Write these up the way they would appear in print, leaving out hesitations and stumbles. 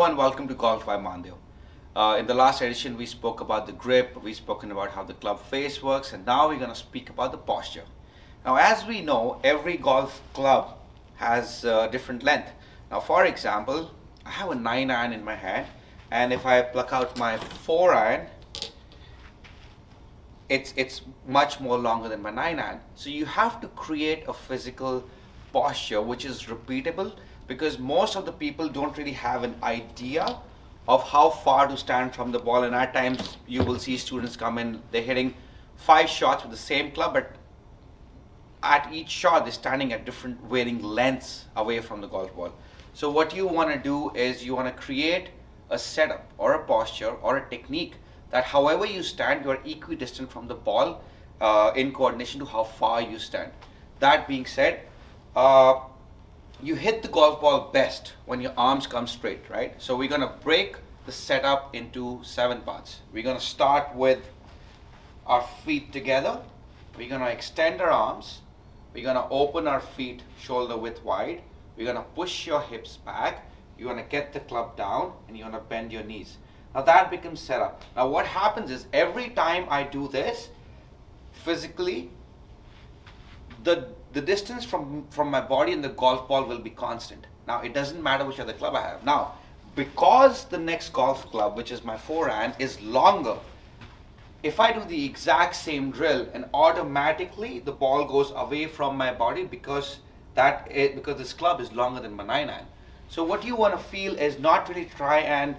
and welcome to Golf by Mandev. In the last edition, we spoke about the grip, we've spoken about how the club face works, and now we're going to speak about the posture. Now, as we know, every golf club has different length. Now, for example, I have a 9 iron in my hand, and if I pluck out my 4 iron, it's much more longer than my 9 iron. So you have to create a physical posture which is repeatable, because most of the people don't really have an idea of how far to stand from the ball, and at times you will see students come in, they're hitting 5 shots with the same club, but at each shot they're standing at different varying lengths away from the golf ball. So what you want to do is you want to create a setup or a posture or a technique that however you stand, you are equidistant from the ball in coordination to how far you stand. That being said, you hit the golf ball best when your arms come straight, right? So we're going to break the setup into 7 parts. We're going to start with our feet together. We're going to extend our arms. We're going to open our feet shoulder width wide. We're going to push your hips back. You're going to get the club down and you're going to bend your knees. Now that becomes setup. Now what happens is every time I do this, physically, the distance from my body and the golf ball will be constant. Now it doesn't matter which other club I have. Now, because the next golf club, which is my 4 iron, is longer, if I do the exact same drill and automatically the ball goes away from my body because this club is longer than my 9 iron. So what you want to feel is not really try and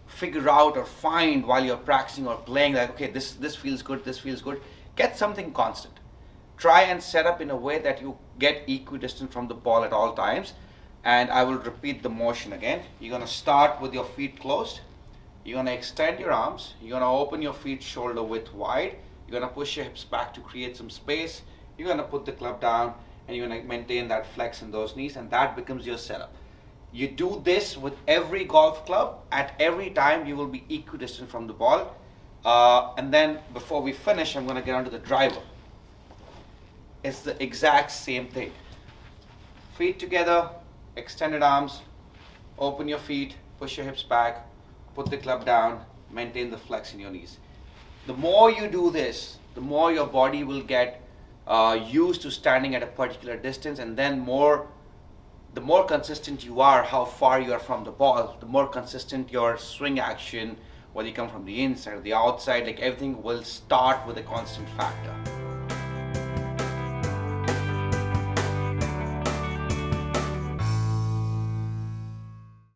figure out or find while you're practicing or playing, like, okay, this feels good, this feels good. Get something constant. Try and set up in a way that you get equidistant from the ball at all times. And I will repeat the motion again. You're going to start with your feet closed. You're going to extend your arms. You're going to open your feet shoulder width wide. You're going to push your hips back to create some space. You're going to put the club down and you're going to maintain that flex in those knees, and that becomes your setup. You do this with every golf club. At every time you will be equidistant from the ball. And then before we finish, I'm going to get onto the driver. It's the exact same thing. Feet together, extended arms, open your feet, push your hips back, put the club down, maintain the flex in your knees. The more you do this, the more your body will get used to standing at a particular distance, and then the more consistent you are, how far you are from the ball, the more consistent your swing action, whether you come from the inside or the outside, like everything will start with a constant factor.